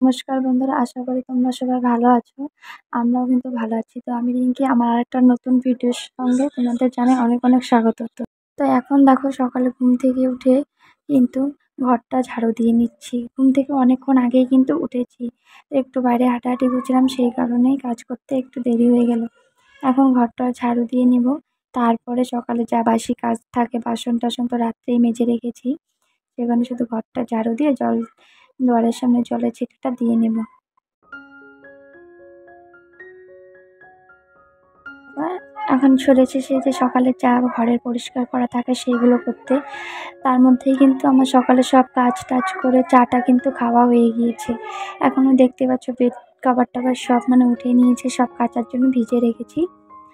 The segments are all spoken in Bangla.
নমস্কার বন্ধুরা, আশা করি তোমরা সবাই ভালো আছো। আমরাও কিন্তু ভালো আছি। তো আমি রিঙ্কি, আমার আরেকটা নতুন ভিডিওর সঙ্গে তোমাদের জানাই অনেক অনেক স্বাগত। তো এখন দেখো, সকালে ঘুম থেকে উঠে কিন্তু ঘরটা ঝাড়ু দিয়ে নিচ্ছি। ঘুম থেকে অনেকক্ষণ আগেই কিন্তু উঠেছি। একটু বাইরে হাঁটাহাঁটি করছিলাম, সেই কারণেই কাজ করতে একটু দেরি হয়ে গেল। এখন ঘরটা ঝাড়ু দিয়ে নিব। তারপরে সকালে যা বাসি কাজ থাকে, বাসন টাসন তো রাত্রেই মেজে রেখেছি, সেখানে শুধু ঘরটা ঝাড়ু দিয়ে দুয়ারের সামনে জলের ছিটাটা দিয়ে নেব। এখন সরেছে সেই যে সকালে চা ঘরের পরিষ্কার করা থাকে সেইগুলো করতে। তার মধ্যেই কিন্তু আমার সকালে সব কাজ টাজ করে চাটা কিন্তু খাওয়া হয়ে গিয়েছে। এখনও দেখতে পাচ্ছ বেড কভার টাভার সব উঠিয়ে নিয়েছে, সব কাচার জন্য ভিজিয়ে রেখেছি।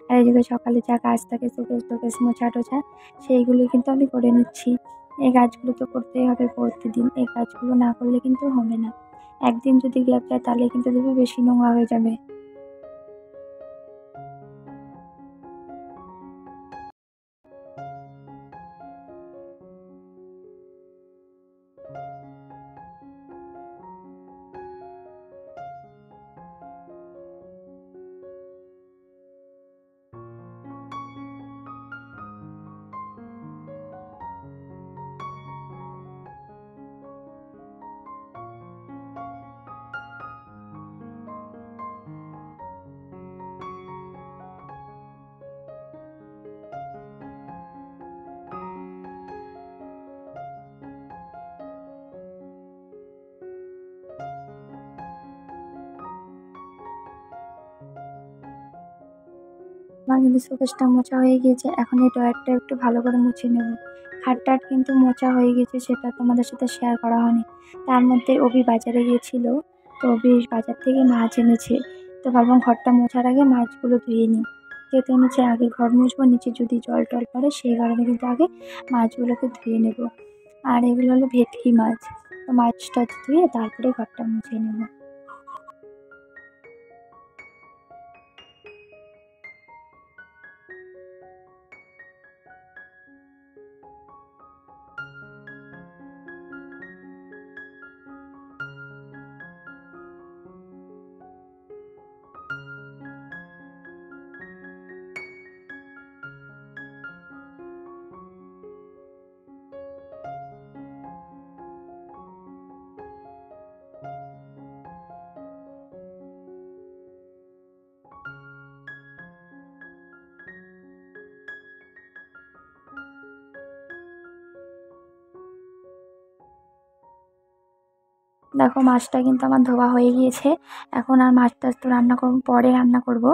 আর এদিকে সকালে যা কাজ থাকে, শোকেস টোকেস মোছা টোছা, সেইগুলো কিন্তু আমি করে নিচ্ছি। এই কাজগুলো তো করতেই হবে প্রতিদিন, এই কাজগুলো না করলে কিন্তু হবে না। একদিন যদি গ্যাপ যায় তাহলে কিন্তু দেখবে বেশি নোংরা হয়ে যাবে। আমার কিন্তু শোকেসটা মোছা হয়ে গিয়েছে। এখন এই ড্রয়ারটা একটু ভালো করে মুছে নেব। খাট-টাট কিন্তু মোছা হয়ে গেছে, সেটা তোমাদের সাথে শেয়ার করা হয়নি। তার মধ্যে অভি বাজারে গিয়েছিল, তো অভি বাজার থেকে মাছ এনেছে। তো ভাবলাম ঘরটা মোছার আগে মাছগুলো ধুয়ে নিই। যেহেতু নিচে আগে ঘর মুছবো, নিচে যদি জল টল পড়ে সেই কারণে কিন্তু আগে মাছগুলোকে ধুয়ে নেব। আর এগুলো হলো ভেটকি মাছ। তো মাছ-টাছ ধুয়ে তারপরে ঘরটা মুছে নেব। দেখো, মাছটা কিন্তু আমার ধোয়া হয়ে গিয়েছে। এখন আর মাছ টাছ তো রান্না করব, পরে রান্না করব।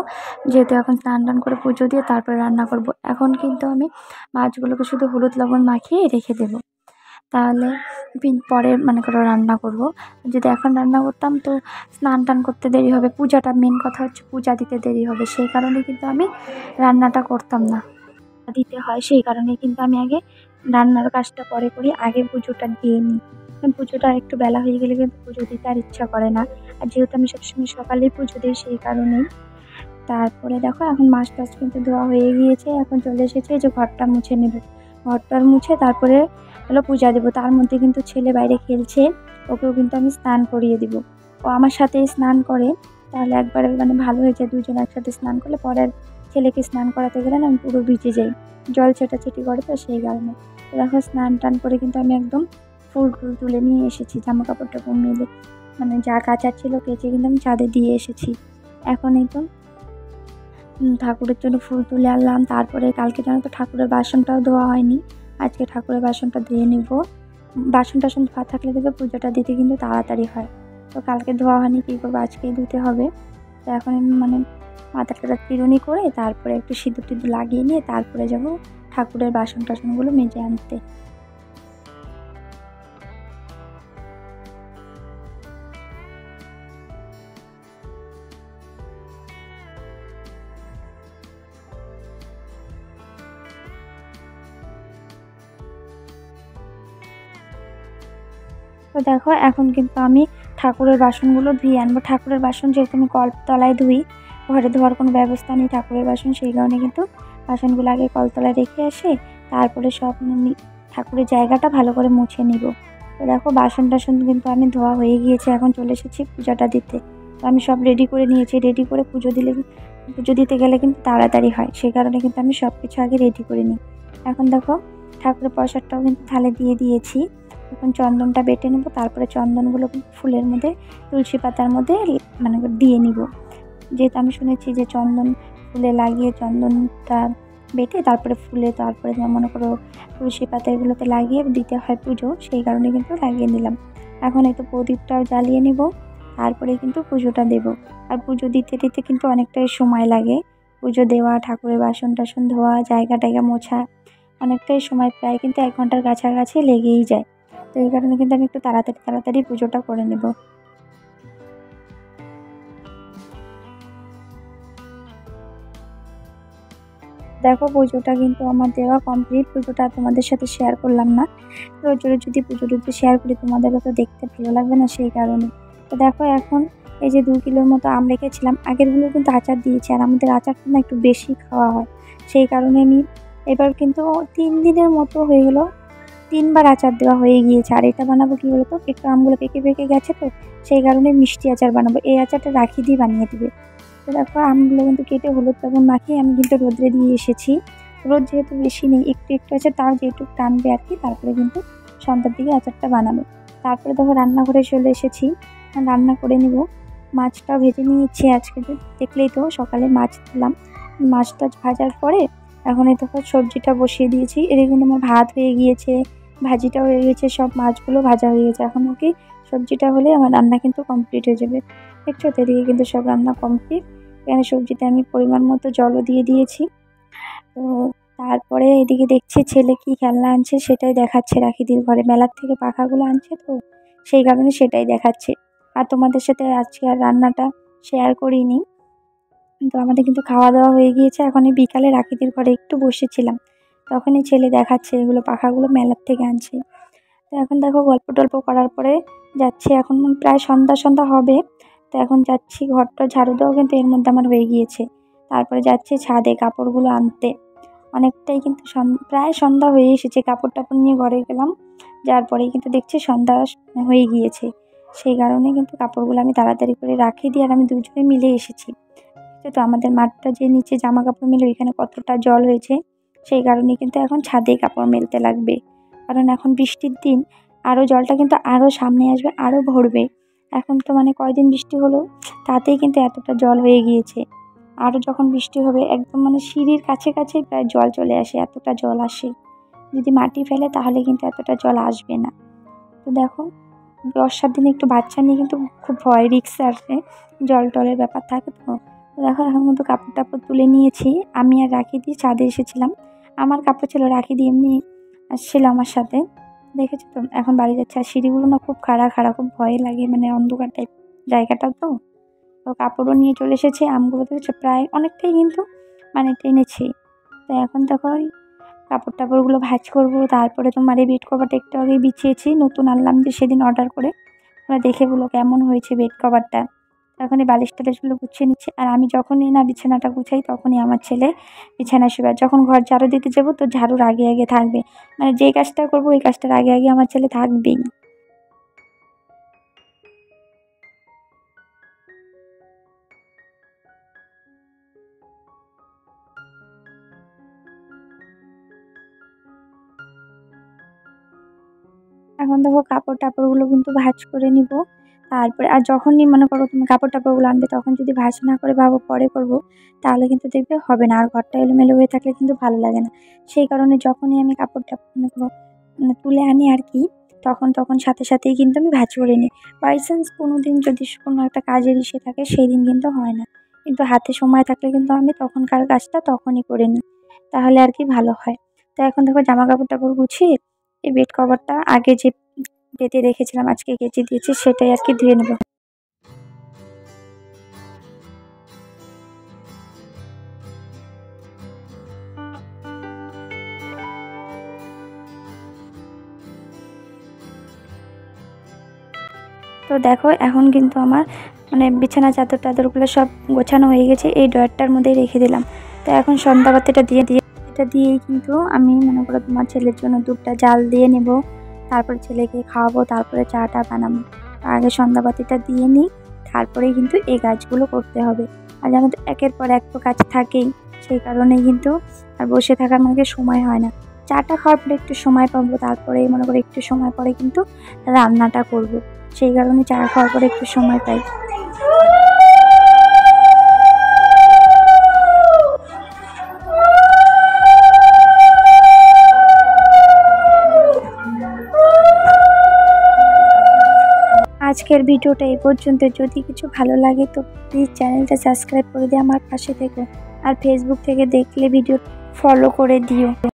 যেহেতু এখন স্নান টান করে পুজো দিয়ে তারপরে রান্না করব। এখন কিন্তু আমি মাছগুলোকে শুধু হলুদ লবণ মাখিয়ে রেখে দেবো। তাহলে পরে মনে করো রান্না করব। যদি এখন রান্না করতাম তো স্নান টান করতে দেরি হবে, পূজাটা মেন কথা হচ্ছে পূজা দিতে দেরি হবে, সেই কারণে কিন্তু আমি রান্নাটা করতাম না। দিতে হয় সেই কারণে কিন্তু আমি আগে রান্নার কাজটা পরে করি, আগে পুজোটা দিয়ে নিই। পুজোটা একটু বেলা হয়ে গেলে কিন্তু পুজো দিতে আর ইচ্ছা করে না। আর যেহেতু আমি সবসময় সকালেই পুজো দিই সেই কারণেই। তারপরে দেখো, এখন মাছ টাছ কিন্তু ধোয়া হয়ে গিয়েছে। এখন চলে এসেছে যে ঘরটা মুছে নেব। ঘরটা মুছে তারপরে হলো পূজা দেবো। তার মধ্যে কিন্তু ছেলে বাইরে খেলছে, ওকেও কিন্তু আমি স্নান করিয়ে দিব। ও আমার সাথেই স্নান করে, তাহলে একবারে ভালো হয়ে যায়। দুজন একসাথে স্নান করলে পরে আর ছেলেকে স্নান করাতে গেলে না আমি পুরো ভিজে যাই, জল ছেটাছেটি করে, তো সেই কারণে। তো দেখো, স্নান টান করে কিন্তু আমি একদম ফুল টুল তুলে নিয়ে এসেছি, জামা কাপড় টাপড় মেলে যা কাচার ছিল কেচে কিন্তু আমি ছাদে দিয়ে এসেছি। এখন এই তো ঠাকুরের জন্য ফুল তুলে আনলাম। তারপরে কালকে জানো তো ঠাকুরের বাসনটাও ধোয়া হয়নি, আজকে ঠাকুরের বাসনটা ধুয়ে নিব। বাসন টাসন ধোয়া থাকলে দেখবে পুজোটা দিতে কিন্তু তাড়াতাড়ি হয়। তো কালকে ধোয়া হয়নি, কী করবো, আজকেই ধুতে হবে। তো এখন আমি মাথাটা চিরুনি করে তারপরে একটু সিঁদুর টিঁদুর লাগিয়ে নিয়ে তারপরে যাব ঠাকুরের বাসন টাসনগুলো মেজে আনতে। তো দেখো, এখন কিন্তু আমি ঠাকুরের বাসনগুলো ধুয়ে আনবো। ঠাকুরের বাসন যেহেতু আমি কলতলায় ধুই, ঘরে ধোয়ার কোনো ব্যবস্থা নেই ঠাকুরের বাসন, সেই কারণে কিন্তু বাসনগুলো আগে কলতলায় রেখে আসে, তারপরে সব ঠাকুরের জায়গাটা ভালো করে মুছে নিব। তো দেখো বাসন টাসন কিন্তু আমি ধোয়া হয়ে গিয়েছে, এখন চলে এসেছি পূজাটা দিতে। তো আমি সব রেডি করে নিয়েছি, রেডি করে পুজো দিতে গেলে কিন্তু তাড়াতাড়ি হয়, সেই কারণে কিন্তু আমি সব কিছু আগে রেডি করে নিই। এখন দেখো ঠাকুরের প্রসাদটাও কিন্তু থালে দিয়ে দিয়েছি। এখন চন্দনটা বেটে নেবো, তারপরে চন্দনগুলো ফুলের মধ্যে তুলসী পাতার মধ্যে মানে দিয়ে নিব। যেহেতু আমি শুনেছি যে চন্দন ফুলে লাগিয়ে চন্দনটা বেটে তারপরে ফুলে তারপরে মনে করো তুলসী পাতা এগুলোতে লাগিয়ে দিতে হয় পুজো, সেই কারণে কিন্তু লাগিয়ে নিলাম। এখন এই তো প্রদীপটাও জ্বালিয়ে নিব, তারপরে কিন্তু পুজোটা দেব। আর পুজো দিতে দিতে কিন্তু অনেকটাই সময় লাগে, পুজো দেওয়া, ঠাকুরের বাসন টাসন ধোয়া, জায়গা টায়গা মোছা, অনেকটাই সময় প্রায় কিন্তু 1 ঘন্টার কাছাকাছি লেগেই যায়। তো এই কারণে কিন্তু আমি একটু তাড়াতাড়ি পুজোটা করে নেব। দেখো পুজোটা কিন্তু আমার দেওয়া কমপ্লিট, পুজোটা তোমাদের সাথে শেয়ার করলাম না। রোজ রোজ যদি পুজো টুজো শেয়ার করি তোমাদেরও তো দেখতে ভালো লাগবে না, সেই কারণে। তো দেখো এখন এই যে 2 কিলোর মতো আম রেখেছিলাম, আগেরগুলো কিন্তু আচার দিয়েছি, আর আমাদের আচারটা না একটু বেশি খাওয়া হয়, সেই কারণে আমি এবার কিন্তু 3 দিনের মতো হয়ে গেলো 3 বার আচার দেওয়া হয়ে গিয়েছে। আর এটা বানাবো কি বলতো, একটু আমগুলো পেকে পেকে গেছে, তো সেই কারণে মিষ্টি আচার বানাবো। এই আচারটা রাখি দিয়ে বানিয়ে দিবে। তো দেখো আমগুলো কিন্তু কেটে হলুদ লবণ মাখিয়ে আমি কিন্তু রোদ্রে দিয়ে এসেছি। রোদ যেহেতু বেশি নেই, একটু একটু আছে, তাও যেটুকু টানবে আর কি, তারপরে কিন্তু সন্ধ্যার দিকে আচারটা বানাবো। তারপরে দেখো রান্নাঘরে চলে এসেছি, রান্না করে নিব। মাছটা ভেজে নিয়েছি আজকে, দেখলেই তো সকালে মাছ দিলাম। মাছটা ভাজার পরে এখন এই দেখো সবজিটা বসিয়ে দিয়েছি। এদিকে কিন্তু আমার ভাত হয়ে গিয়েছে, ভাজিটা হয়ে গেছে, সব মাছগুলো ভাজা হয়ে গেছে। এখন কি সবজিটা হলে আমার রান্না কিন্তু কমপ্লিট হয়ে যাবে। দেখছো তো এদিকে কিন্তু সব রান্না কমপ্লিট। এখানে সবজিতে আমি পরিমাণ মতো জলও দিয়ে দিয়েছি। তো তারপরে এদিকে দেখছি ছেলে কি খেলনা আনছে, সেটাই দেখাচ্ছে। রাখিদির ঘরে মেলার থেকে পাখাগুলো আনছে, তো সেই কারণে সেটাই দেখাচ্ছে। আর তোমাদের সাথে আজকে আর রান্নাটা শেয়ার করিনি। তো আমাদের কিন্তু খাওয়া দাওয়া হয়ে গিয়েছে। এখন এই বিকালে রাখিদির ঘরে একটু বসেছিলাম, তখনই ছেলে দেখাচ্ছে এগুলো পাখাগুলো মেলার থেকে আনছে। তো এখন দেখো গল্প টল্প করার পরে যাচ্ছি, এখন প্রায় সন্ধ্যা সন্ধ্যা হবে। তো এখন যাচ্ছি, ঘরটা ঝাড়ু দেওয়া কিন্তু এর মধ্যে আমার হয়ে গিয়েছে। তারপরে যাচ্ছি ছাদে কাপড়গুলো আনতে। অনেকটাই কিন্তু প্রায় সন্ধ্যা হয়ে এসেছে, কাপড় টাপড় নিয়ে ঘরে গেলাম, যার পরেই কিন্তু দেখছি সন্ধ্যা হয়ে গিয়েছে। সেই কারণে কিন্তু কাপড়গুলো আমি তাড়াতাড়ি করে রাখি দিয়ে আর আমি দুজনে মিলে এসেছি। তো আমাদের মাঠটা যে নিচে জামা কাপড় মেলে ওইখানে কতটা জল হয়েছে, সেই কারণে কিন্তু এখন ছাদে কাপড় মেলতে লাগবে। কারণ এখন বৃষ্টির দিন, আরও জলটা কিন্তু আরও সামনে আসবে, আরও ভরবে। এখন তো মানে কয়দিন বৃষ্টি হলো, তাতেই কিন্তু এতটা জল হয়ে গিয়েছে। আরও যখন বৃষ্টি হবে একদম মানে সিঁড়ির কাছে কাছেই প্রায় জল চলে আসে, এতটা জল আসে। যদি মাটি ফেলে তাহলে কিন্তু এতটা জল আসবে না। তো দেখো বর্ষার দিনে একটু বাচ্চা নিয়ে কিন্তু খুব ভয়, রিস্ক আসে, জল টলের ব্যাপার থাকে। তো দেখো এখন কিন্তু কাপড় টাপড় তুলে নিয়েছি। আমি আর রাখি দিয়ে ছাদে এসেছিলাম, আমার কাপড় ছিল, রাখি দিয়ে এমনি আসছিল আমার সাথে, দেখেছো তো। এখন বাড়ি যাচ্ছে, আর সিঁড়িগুলো না খুব খাড়া খাড়া, খুব ভয় লাগে, মানে অন্ধকার টাইপ জায়গাটাও তো। তো কাপড়ও নিয়ে চলে এসেছি, আমগুলো দেখেছো প্রায় অনেকটাই কিন্তু মানে টেনেছি। তো এখন দেখো ওই কাপড় টাপড়গুলো ভাঁজ করবো। তারপরে তোমার এই বেড কভারটা একটু আগেই বিছিয়েছি, নতুন আনলাম যে সেদিন অর্ডার করে। তোমরা দেখে বলো কেমন হয়েছে বেড কভারটা। এখন এই বালিশ টালিশগুলো গুছিয়ে নিচ্ছে, আর আমি যখনই না বিছানাটা গুছাই তখনই আমার ছেলে বিছানায় শুবে। আর যখন ঘর ঝাড়ু দিতে যাবো তো ঝাড়ুর আগে আগে থাকবে, মানে যে কাজটা করবো ওই কাজটার আগে আগে আমার ছেলে থাকবেই। এখন দেখো কাপড় টাপড়গুলো কিন্তু ভাঁজ করে নিব। তারপরে আর যখনই মনে করো তুমি কাপড় টাপড়গুলো আনবে, তখন যদি ভাঁজ না করে ভাবো পরে করব, তাহলে কিন্তু দেখবে হবে না। আর ঘরটা এলোমেলো হয়ে থাকলে কিন্তু ভালো লাগে না। সেই কারণে যখনই আমি কাপড় টাপড় মনে করো তুলে আনি আর কি, তখন তখন সাথে সাথেই কিন্তু আমি ভাঁজ করে নিই। বাই চান্স কোনো দিন যদি কোনো একটা কাজের ইসে থাকে, সেই দিন কিন্তু হয় না, কিন্তু হাতে সময় থাকলে কিন্তু আমি তখনকার কাজটা তখনই করে নিই, তাহলে আর কি ভালো হয়। তো এখন দেখো জামা কাপড় টাপড় গুছিয়ে এই বেড কভারটা আগে যে পেতে রেখেছিলাম আজকে কেচে দিয়েছি, সেটাই আর কি ধুয়ে নেব। তো দেখো এখন কিন্তু আমার মানে বিছানা চাদর টাদরগুলো সব গোছানো হয়ে গেছে, এই ড্রয়ারটার মধ্যেই রেখে দিলাম। তো এখন সন্ধ্যাবাতিটা দিয়ে দিয়েই কিন্তু আমি মনে করো তোমার ছেলের জন্য দুধটা জাল দিয়ে নেব। তারপরে ছেলেকে খাওয়াবো, তারপরে চাটা বানাবো। আগে সন্ধ্যাবাতিটা দিয়ে নিই, তারপরে কিন্তু এই কাজগুলো করতে হবে। আর আমাদের একের পর এক তো কাজ থাকেই, সেই কারণে কিন্তু আর বসে থাকার আমাকে সময় হয় না। চাটা খাওয়ার পরে একটু সময় পাবো, তারপরে মনে করি একটু সময় পরে কিন্তু রান্নাটা করব। সেই কারণে চা খাওয়ার পরে একটু সময় পাই। আজকের ভিডিওটা এই পর্যন্ত। যদি কিছু ভালো লাগে তো প্লিজ চ্যানেলটা সাবস্ক্রাইব করে দিয়ে আমার পাশে থেকো। আর ফেসবুক থেকে দেখলে ভিডিও ফলো করে দিও।